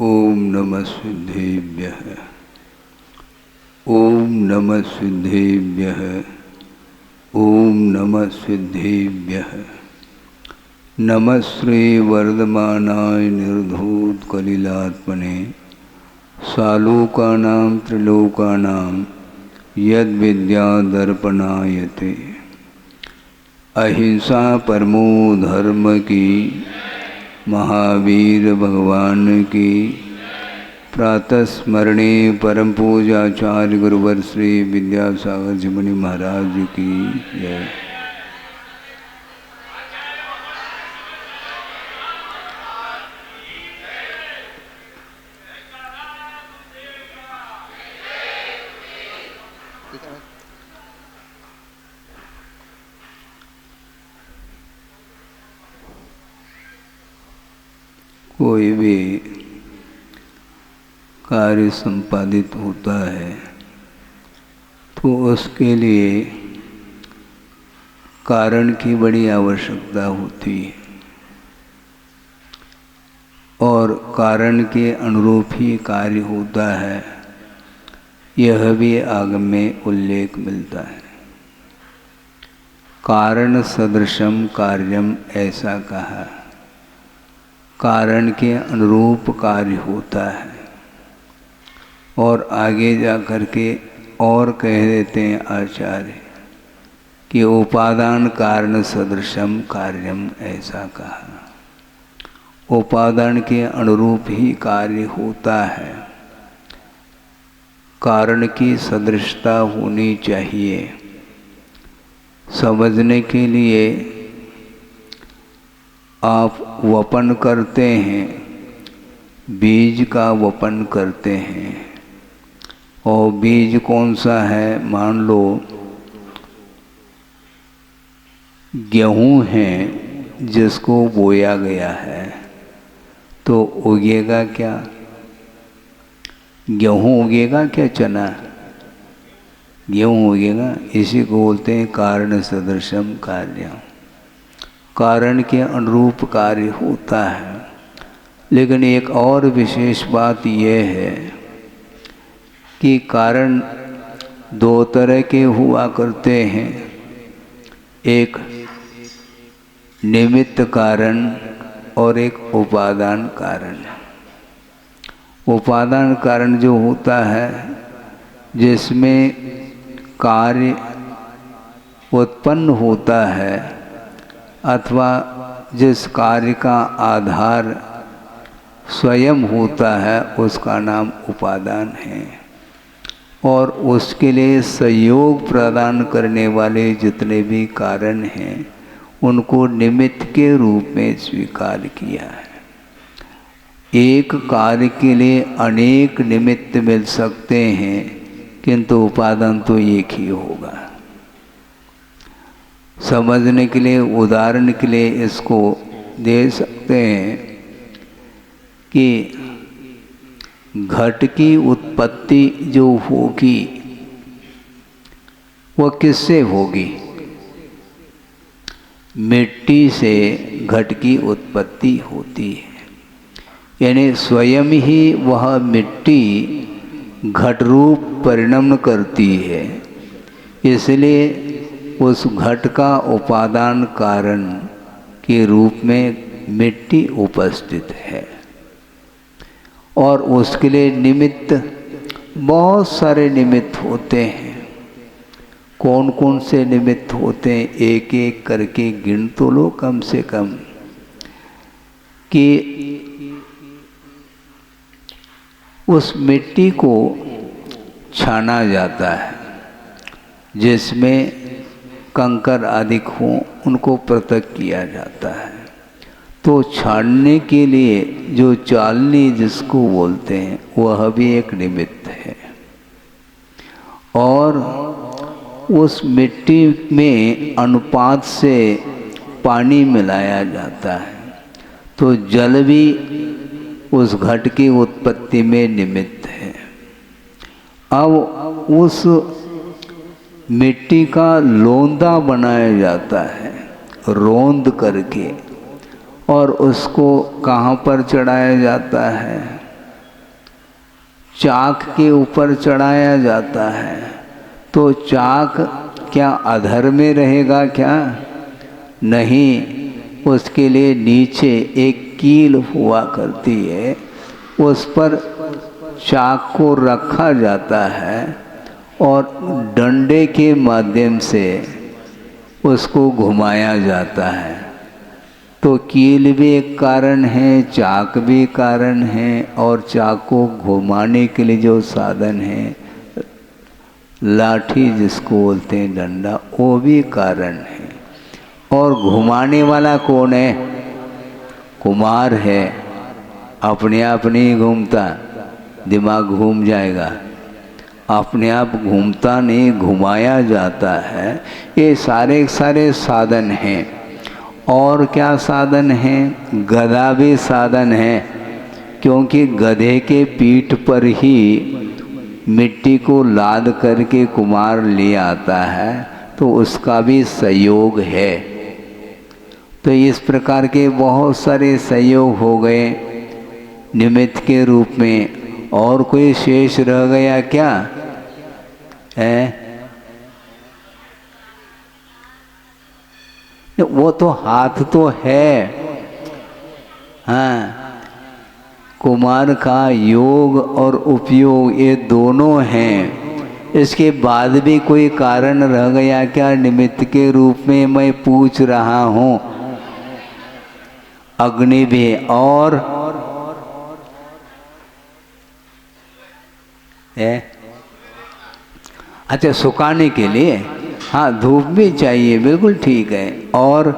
ओम नमः सिद्धेभ्यः। ओम नमः सिद्धेभ्यः। ओम नमः सिद्धेभ्यः। नमः श्री वर्धमानाय निर्धूतकलिलात्मने सालोकानां त्रिलोकानां यद्विद्यादर्पणायते। अहिंसा परमो धर्म की, महावीर भगवान की प्रातः स्मरणे परम पूजाचार्य गुरुवर श्री विद्यासागर जी मुनि महाराज की जय। कोई भी कार्य संपादित होता है तो उसके लिए कारण की बड़ी आवश्यकता होती है और कारण के अनुरूप ही कार्य होता है, यह भी आगम में उल्लेख मिलता है। कारण सदृशम कार्यम ऐसा कहा, कारण के अनुरूप कार्य होता है। और आगे जा कर के और कह देते हैं आचार्य कि उपादान कारण सदृशम कार्यम ऐसा कहा। उपादान के अनुरूप ही कार्य होता है, कारण की सदृशता होनी चाहिए। समझने के लिए आप वपन करते हैं, बीज का वपन करते हैं, और बीज कौन सा है? मान लो गेहूं है जिसको बोया गया है, तो उगेगा क्या? गेहूं उगेगा क्या? चना? गेहूं उगेगा। इसी को बोलते हैं कारण सदृशम कार्यम। कारण के अनुरूप कार्य होता है। लेकिन एक और विशेष बात यह है कि कारण दो तरह के हुआ करते हैं, एक निमित्त कारण और एक उपादान कारण। उपादान कारण जो होता है जिसमें कार्य उत्पन्न होता है अथवा जिस कार्य का आधार स्वयं होता है, उसका नाम उपादान है। और उसके लिए सहयोग प्रदान करने वाले जितने भी कारण हैं उनको निमित्त के रूप में स्वीकार किया है। एक कार्य के लिए अनेक निमित्त मिल सकते हैं, किंतु उपादान तो एक ही होगा। समझने के लिए उदाहरण के लिए इसको दे सकते हैं कि घट की उत्पत्ति जो होगी वह किससे होगी? मिट्टी से घट की उत्पत्ति होती है। यानी स्वयं ही वह मिट्टी घट रूप परिणम करती है, इसलिए उस घट का उपादान कारण के रूप में मिट्टी उपस्थित है। और उसके लिए निमित्त बहुत सारे निमित्त होते हैं। कौन कौन से निमित्त होते हैं एक एक करके गिन तो लो कम से कम। कि उस मिट्टी को छाना जाता है, जिसमें कंकर आदि हों उनको पृथक किया जाता है। तो छानने के लिए जो चालनी जिसको बोलते हैं वह भी एक निमित्त है। और उस मिट्टी में अनुपात से पानी मिलाया जाता है, तो जल भी उस घट की उत्पत्ति में निमित्त है। अब उस मिट्टी का लोंदा बनाया जाता है रोंद करके, और उसको कहाँ पर चढ़ाया जाता है? चाक के ऊपर चढ़ाया जाता है, तो चाक क्या अधर में रहेगा क्या? नहीं, उसके लिए नीचे एक कील हुआ करती है, उस पर चाक को रखा जाता है और डंडे के माध्यम से उसको घुमाया जाता है। तो कील भी एक कारण है, चाक भी कारण है, और चाक को घुमाने के लिए जो साधन है, लाठी जिसको बोलते हैं डंडा, वो भी कारण है। और घुमाने वाला कौन है? कुमार है। अपने आप नहीं घूमता, दिमाग घूम जाएगा। अपने आप घूमता नहीं, घुमाया जाता है। ये सारे सारे साधन हैं। और क्या साधन हैं? गदा भी साधन है, क्योंकि गधे के पीठ पर ही मिट्टी को लाद करके कुमार ले आता है, तो उसका भी सहयोग है। तो इस प्रकार के बहुत सारे सहयोग हो गए निमित्त के रूप में। और कोई शेष रह गया क्या है? वो तो हाथ तो है। हाँ, कुमार का योग और उपयोग ये दोनों हैं। इसके बाद भी कोई कारण रह गया क्या निमित्त के रूप में? मैं पूछ रहा हूँ। अग्नि भी और है। अच्छा, सुखाने के लिए, हाँ, धूप भी चाहिए, बिल्कुल ठीक है। और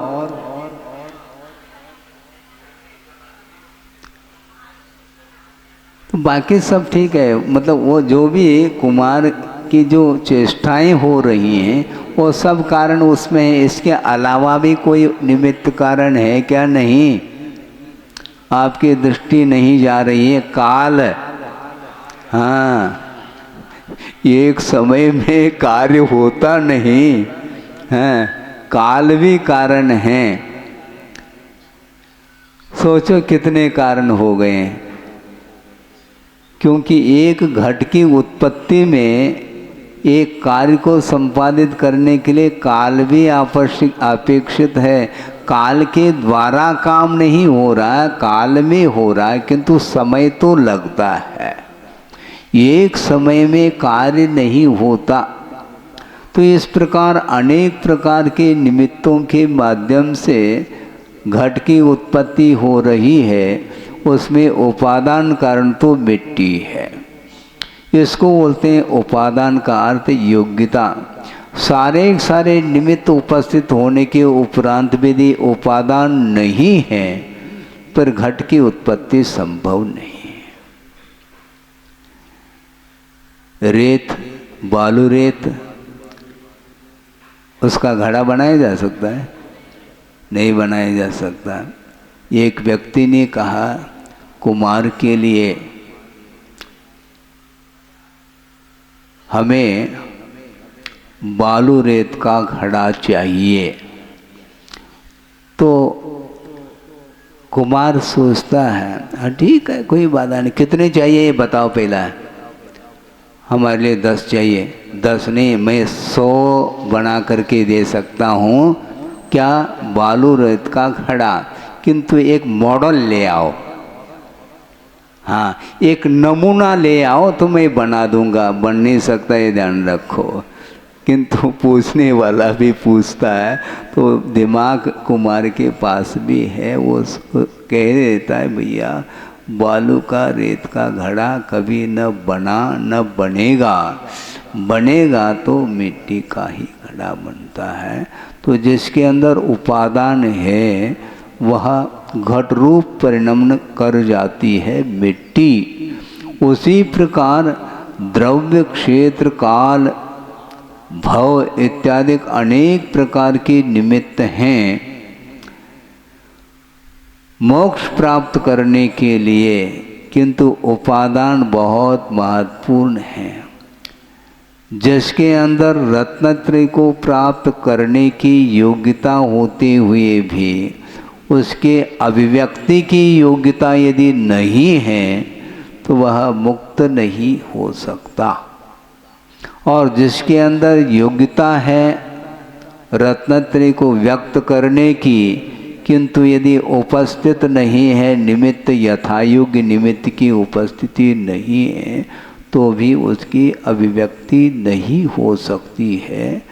तो बाकी सब ठीक है। मतलब वो जो भी कुमार की जो चेष्टाएं हो रही हैं, वो सब कारण उसमें है। इसके अलावा भी कोई निमित्त कारण है क्या? नहीं, आपकी दृष्टि नहीं जा रही है। काल, हाँ, एक समय में कार्य होता नहीं है, काल भी कारण है। सोचो कितने कारण हो गए हैं। क्योंकि एक घट की उत्पत्ति में एक कार्य को संपादित करने के लिए काल भी अपेक्षित है। काल के द्वारा काम नहीं हो रहा है, काल में हो रहा है, किंतु समय तो लगता है। एक समय में कार्य नहीं होता। तो इस प्रकार अनेक प्रकार के निमित्तों के माध्यम से घट की उत्पत्ति हो रही है। उसमें उपादान कारण तो मिट्टी है। इसको बोलते हैं उपादान का अर्थ योग्यता। सारे निमित्त उपस्थित होने के उपरांत यदि उपादान नहीं है, पर घट की उत्पत्ति संभव नहीं है। रेत, बालू रेत, उसका घड़ा बनाया जा सकता है? नहीं बनाया जा सकता। एक व्यक्ति ने कहा, कुमार के लिए हमें बालू रेत का घड़ा चाहिए। तो कुमार सोचता है, हाँ ठीक है, कोई बात नहीं, कितने चाहिए ये बताओ पहला। हमारे लिए 10 चाहिए। 10 नहीं, मैं 100 बना करके दे सकता हूँ। क्या? बालू रेत का घड़ा, किंतु एक मॉडल ले आओ। हाँ, एक नमूना ले आओ तो मैं बना दूंगा। बन नहीं सकता, ये ध्यान रखो। किंतु पूछने वाला भी पूछता है, तो दिमाग कुमार के पास भी है। वो कह देता है, भैया बालू का रेत का घड़ा कभी न बना न बनेगा। बनेगा तो मिट्टी का ही घड़ा बनता है। तो जिसके अंदर उपादान है वह घट रूप परिणमन कर जाती है मिट्टी। उसी प्रकार द्रव्य, क्षेत्र, काल, भव इत्यादि अनेक प्रकार के निमित्त हैं मोक्ष प्राप्त करने के लिए, किंतु उपादान बहुत महत्वपूर्ण है। जिसके अंदर रत्नत्रय को प्राप्त करने की योग्यता होते हुए भी उसके अभिव्यक्ति की योग्यता यदि नहीं है, तो वह मुक्त नहीं हो सकता। और जिसके अंदर योग्यता है रत्नत्रय को व्यक्त करने की, किंतु यदि उपस्थित नहीं है निमित्त, यथायोग्य निमित्त की उपस्थिति नहीं है, तो भी उसकी अभिव्यक्ति नहीं हो सकती है।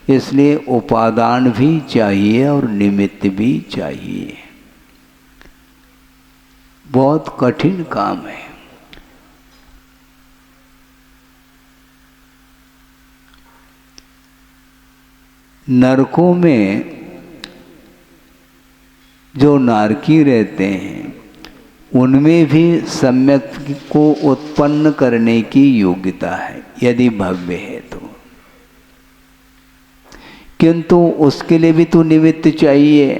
इसलिए उपादान भी चाहिए और निमित्त भी चाहिए। बहुत कठिन काम है। नरकों में जो नारकी रहते हैं उनमें भी सम्यक को उत्पन्न करने की योग्यता है यदि भव्य है तो, किंतु उसके लिए भी तो निमित्त चाहिए।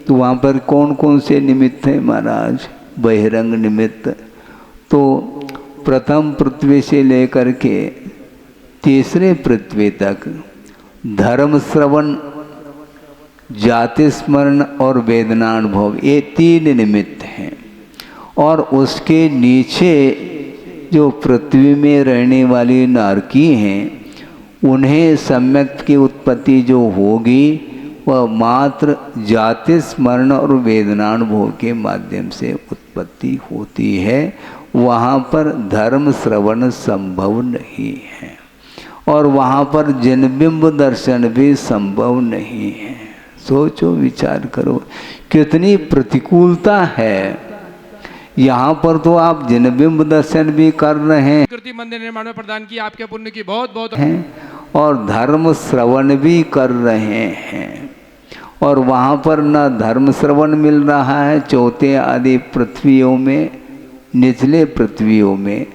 तो वहाँ पर कौन कौन से निमित्त हैं महाराज? बहिरंग निमित्त। तो प्रथम पृथ्वी से लेकर के तीसरे पृथ्वी तक धर्म श्रवण, जाति स्मरण और वेदनानुभव, ये तीन निमित्त हैं। और उसके नीचे जो पृथ्वी में रहने वाली नारकी हैं उन्हें सम्यक की उत्पत्ति जो होगी वह मात्र जाति स्मरण और वेदनानुभव के माध्यम से उत्पत्ति होती है। वहाँ पर धर्म श्रवण संभव नहीं है और वहाँ पर जनबिंब दर्शन भी संभव नहीं है। सोचो, विचार करो कितनी प्रतिकूलता है। यहाँ पर तो आप जनबिंब दर्शन भी कर रहे हैं, कृति मंदिर निर्माण में प्रदान की आपके पुण्य की बहुत बहुत हैं और धर्म श्रवण भी कर रहे हैं। और वहाँ पर न धर्म श्रवण मिल रहा है चौथे आदि पृथ्वियों में, निचले पृथ्वियों में,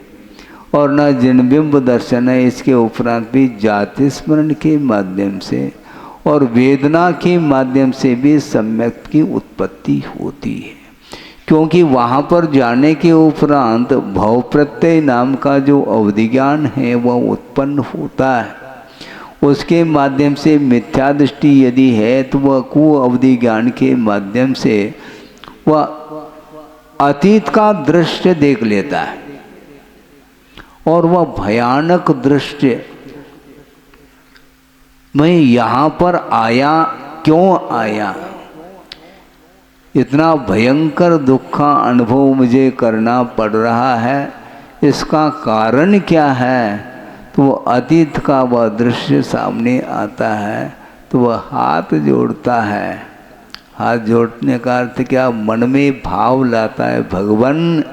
और न जनबिंब दर्शन है। इसके उपरांत भी जाति स्मरण के माध्यम से और वेदना के माध्यम से भी सम्यक की उत्पत्ति होती है। क्योंकि वहाँ पर जाने के उपरांत भव प्रत्यय नाम का जो अवधि ज्ञान है वह उत्पन्न होता है। उसके माध्यम से मिथ्या दृष्टि यदि है तो वह कु अवधि ज्ञान के माध्यम से वह अतीत का दृश्य देख लेता है और वह भयानक दृश्य, मैं यहाँ पर आया क्यों आया, इतना भयंकर दुख का अनुभव मुझे करना पड़ रहा है, इसका कारण क्या है? तो वो अतीत का वह दृश्य सामने आता है तो वह हाथ जोड़ता है। हाथ जोड़ने का अर्थ क्या? मन में भाव लाता है, भगवान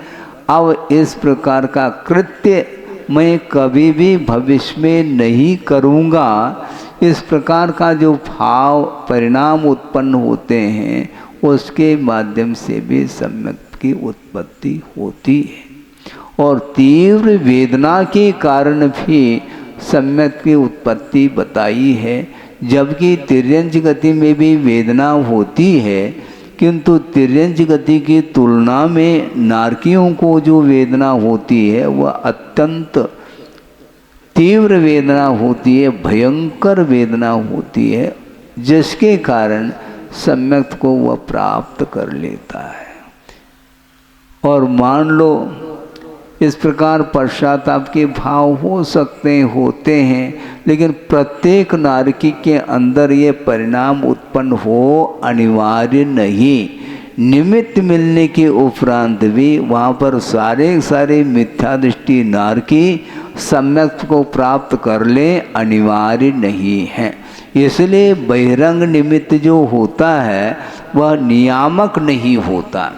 अब इस प्रकार का कृत्य मैं कभी भी भविष्य में नहीं करूँगा। इस प्रकार का जो भाव परिणाम उत्पन्न होते हैं उसके माध्यम से भी सम्यक की उत्पत्ति होती है। और तीव्र वेदना के कारण भी सम्यक की उत्पत्ति बताई है। जबकि तिर्यंच गति में भी वेदना होती है, किंतु तिर्यंच गति की तुलना में नारकियों को जो वेदना होती है वह अत्यंत तीव्र वेदना होती है, भयंकर वेदना होती है, जिसके कारण सम्यक को वह प्राप्त कर लेता है। और मान लो इस प्रकार पश्चाताप के भाव हो सकते हैं, होते हैं, लेकिन प्रत्येक नारकी के अंदर ये परिणाम उत्पन्न हो अनिवार्य नहीं। निमित्त मिलने के उपरांत भी वहाँ पर सारे मिथ्या दृष्टि नारकी सम्यक को प्राप्त कर ले अनिवार्य नहीं है। इसलिए बहिरंग निमित्त जो होता है वह नियामक नहीं होता।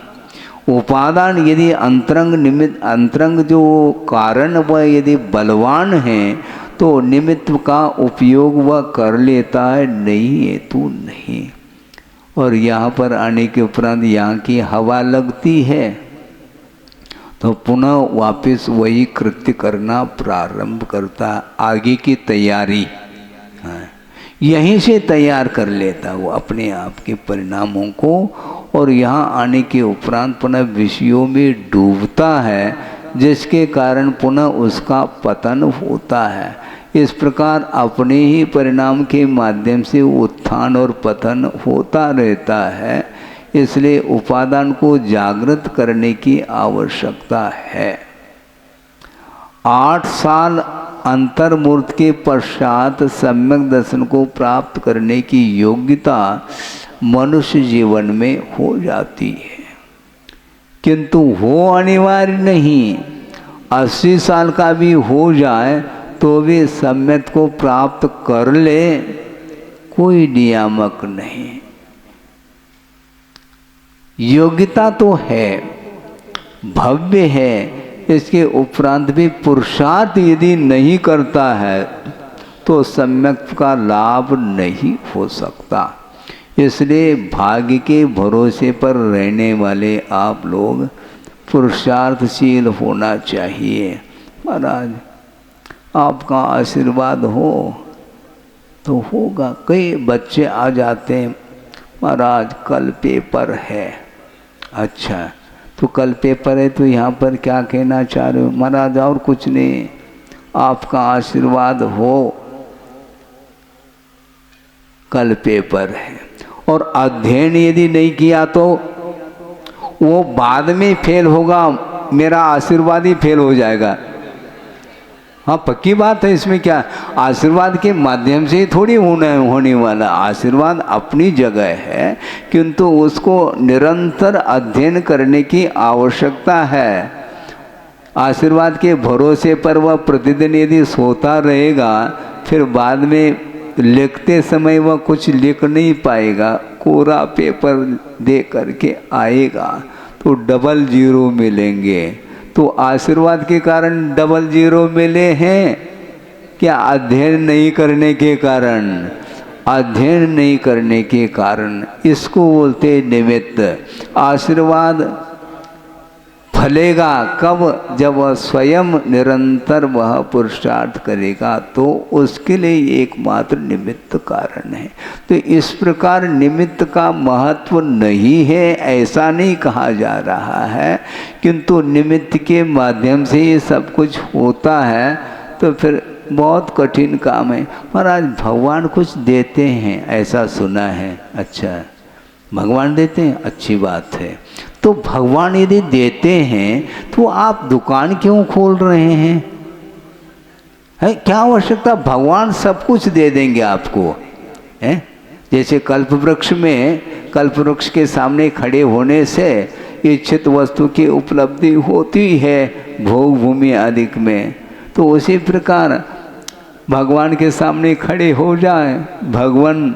उपादान यदि अंतरंग निमित्त, अंतरंग जो कारण वह यदि बलवान है तो निमित्त का उपयोग वह कर लेता है, नहीं है तो नहीं। और यहाँ पर आने के उपरांत यहाँ की हवा लगती है तो पुनः वापस वही कृत्य करना प्रारंभ करता, आगे की तैयारी यहीं से तैयार कर लेता वो अपने आप के परिणामों को। और यहाँ आने के उपरांत पुनः विषयों में डूबता है, जिसके कारण पुनः उसका पतन होता है। इस प्रकार अपने ही परिणाम के माध्यम से उत्थान और पतन होता रहता है। इसलिए उपादान को जागृत करने की आवश्यकता है। 8 साल अंतर्मूर्त के पश्चात सम्यक दर्शन को प्राप्त करने की योग्यता मनुष्य जीवन में हो जाती है, किंतु वो अनिवार्य नहीं। 80 साल का भी हो जाए तो भी सम्यक को प्राप्त कर ले, कोई नियामक नहीं। योग्यता तो है, भव्य है, इसके उपरांत भी पुरुषार्थ यदि नहीं करता है तो सम्यक का लाभ नहीं हो सकता। इसलिए भाग्य के भरोसे पर रहने वाले आप लोग पुरुषार्थशील होना चाहिए। महाराज आपका आशीर्वाद हो तो होगा। कई बच्चे आ जाते हैं, महाराज कल पेपर है। अच्छा, तो कल पेपर है तो यहाँ पर क्या कहना चाह रहे हो? महाराज और कुछ नहीं, आपका आशीर्वाद हो, कल पेपर है। और अध्ययन यदि नहीं किया तो वो बाद में फेल होगा, मेरा आशीर्वाद ही फेल हो जाएगा। हाँ, पक्की बात है, इसमें क्या, आशीर्वाद के माध्यम से थोड़ी होने वाला। आशीर्वाद अपनी जगह है, किंतु उसको निरंतर अध्ययन करने की आवश्यकता है। आशीर्वाद के भरोसे पर वह प्रतिदिन यदि सोता रहेगा, फिर बाद में लिखते समय वह कुछ लिख नहीं पाएगा, कोरा पेपर दे करके आएगा तो डबल 0 मिलेंगे। तो आशीर्वाद के कारण डबल 0 मिले हैं क्या? अध्ययन नहीं करने के कारण, अध्ययन नहीं करने के कारण। इसको बोलते निमित्त। आशीर्वाद फलेगा कब? जब वह स्वयं निरंतर वह पुरुषार्थ करेगा, तो उसके लिए एकमात्र निमित्त कारण है। तो इस प्रकार निमित्त का महत्व नहीं है ऐसा नहीं कहा जा रहा है, किंतु निमित्त के माध्यम से ये सब कुछ होता है। तो फिर बहुत कठिन काम है। महाराज भगवान कुछ देते हैं ऐसा सुना है। अच्छा, भगवान देते हैं, अच्छी बात है। तो भगवान यदि देते हैं तो आप दुकान क्यों खोल रहे हैं? है क्या आवश्यकता? भगवान सब कुछ दे देंगे आपको, है? जैसे कल्प वृक्ष में, कल्प वृक्ष के सामने खड़े होने से इच्छित वस्तु की उपलब्धि होती है भोग भूमि आदि में, तो उसी प्रकार भगवान के सामने खड़े हो जाए, भगवान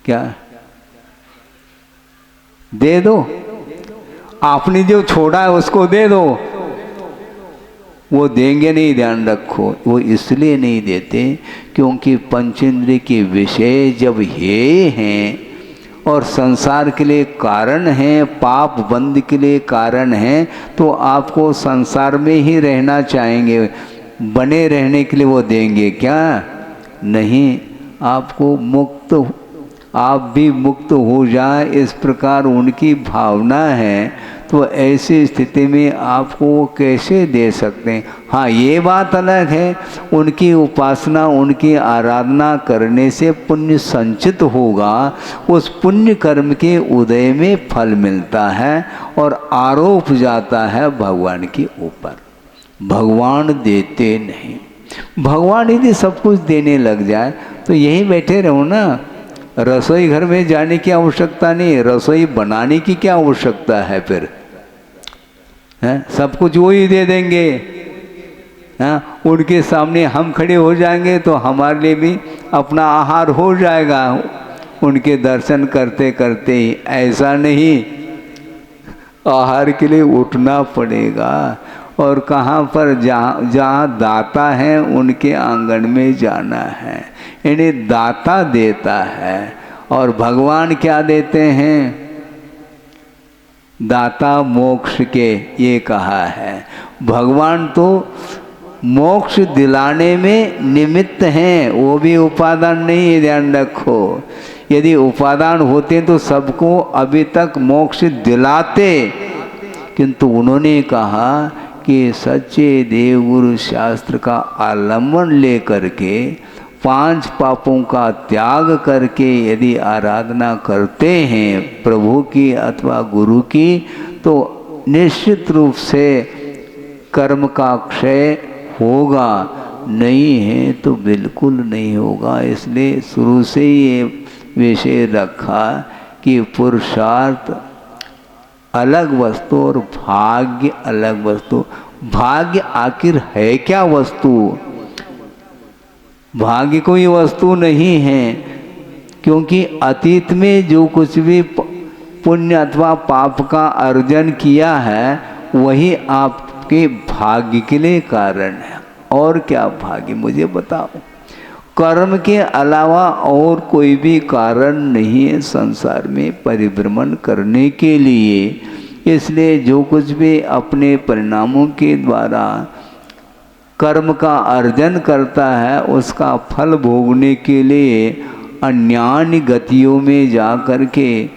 क्या दे दो, आपने जो छोड़ा है उसको दे दो। वो देंगे नहीं, ध्यान रखो। वो इसलिए नहीं देते क्योंकि पंचेंद्रिय के विषय जब ये हैं और संसार के लिए कारण हैं, पाप बंद के लिए कारण हैं, तो आपको संसार में ही रहना चाहेंगे, बने रहने के लिए वो देंगे क्या? नहीं, आपको मुक्त, आप भी मुक्त हो जाए इस प्रकार उनकी भावना है। तो ऐसी स्थिति में आपको वो कैसे दे सकते हैं? हाँ, ये बात अलग है, उनकी उपासना, उनकी आराधना करने से पुण्य संचित होगा, उस पुण्य कर्म के उदय में फल मिलता है और आरोप जाता है भगवान के ऊपर। भगवान देते नहीं। भगवान यदि सब कुछ देने लग जाए तो यही बैठे रहो ना, रसोई घर में जाने की आवश्यकता नहीं, रसोई बनाने की क्या आवश्यकता है फिर? है, सब कुछ वो ही दे देंगे। हाँ, उनके सामने हम खड़े हो जाएंगे तो हमारे लिए भी अपना आहार हो जाएगा उनके दर्शन करते करते ही। ऐसा नहीं, आहार के लिए उठना पड़ेगा। और कहाँ पर, जहाँ दाता है उनके आंगन में जाना है। इन्हें दाता देता है। और भगवान क्या देते हैं? दाता मोक्ष के, ये कहा है। भगवान तो मोक्ष दिलाने में निमित्त हैं, वो भी उपादान नहीं है, ध्यान रखो। यदि उपादान होते तो सबको अभी तक मोक्ष दिलाते, किंतु उन्होंने कहा कि सच्चे देवगुरु शास्त्र का आलम्बन लेकर के 5 पापों का त्याग करके यदि आराधना करते हैं प्रभु की अथवा गुरु की, तो निश्चित रूप से कर्म का क्षय होगा, नहीं है तो बिल्कुल नहीं होगा। इसलिए शुरू से ही ये विषय रखा कि पुरुषार्थ अलग वस्तु और भाग्य अलग वस्तु। भाग्य आखिर है क्या वस्तु? भाग्य कोई वस्तु नहीं है, क्योंकि अतीत में जो कुछ भी पुण्य अथवा पाप का अर्जन किया है वही आपके भाग्य के लिए कारण है। और क्या भाग्य, मुझे बताओ। कर्म के अलावा और कोई भी कारण नहीं है संसार में परिभ्रमण करने के लिए। इसलिए जो कुछ भी अपने परिणामों के द्वारा कर्म का अर्जन करता है उसका फल भोगने के लिए अन्यान्य गतियों में जा कर के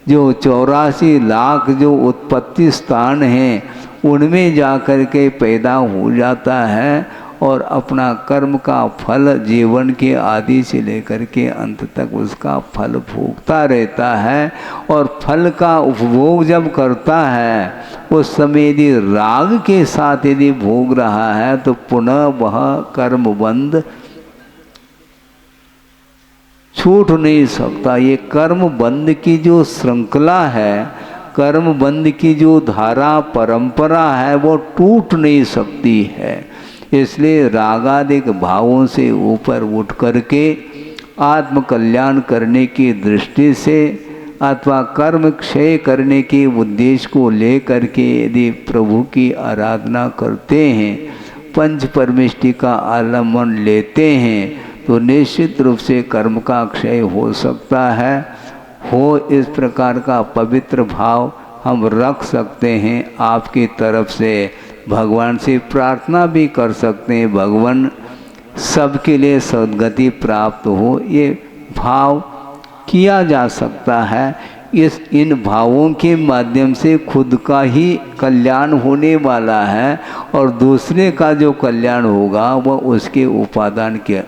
जो 84 लाख जो उत्पत्ति स्थान हैं उनमें जा कर के पैदा हो जाता है और अपना कर्म का फल जीवन के आदि से लेकर के अंत तक उसका फल भोगता रहता है। और फल का उपभोग जब करता है उस समय यदि राग के साथ यदि भोग रहा है तो पुनः वह कर्म बंध छूट नहीं सकता। ये कर्म बंध की जो श्रृंखला है, कर्म बंध की जो धारा परंपरा है वो टूट नहीं सकती है। इसलिए रागादिक भावों से ऊपर उठ करके आत्म कल्याण करने की दृष्टि से अथवा कर्म क्षय करने के उद्देश्य को लेकर के यदि प्रभु की आराधना करते हैं, पंच परमेष्टि का आलम्बन लेते हैं, तो निश्चित रूप से कर्म का क्षय हो सकता है। हो इस प्रकार का पवित्र भाव हम रख सकते हैं। आपकी तरफ से भगवान से प्रार्थना भी कर सकते हैं, भगवान सबके लिए सद्गति प्राप्त हो, ये भाव किया जा सकता है। इन भावों के माध्यम से खुद का ही कल्याण होने वाला है और दूसरे का जो कल्याण होगा वह उसके उपादान के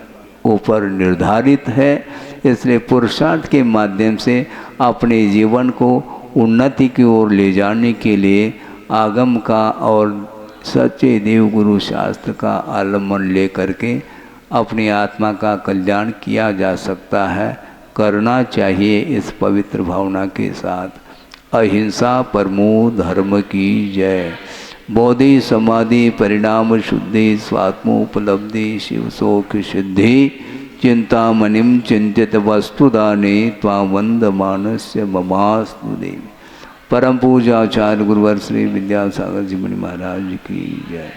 ऊपर निर्धारित है। इसलिए पुरुषार्थ के माध्यम से अपने जीवन को उन्नति की ओर ले जाने के लिए आगम का और सच्चे देव गुरु शास्त्र का आलम्बन ले करके अपनी आत्मा का कल्याण किया जा सकता है, करना चाहिए इस पवित्र भावना के साथ। अहिंसा परमो धर्म की जय। बोधि समाधि परिणाम शुद्धि स्वात्मोपलब्धि शिव शोक सिद्धि चिंतामणिम चिंतित वस्तुदाने त्वां वंदमानस्य ममास्तु देवी। परम पूजा आचार्य गुरुवर श्री विद्यासागर जी मुनि महाराज की जय।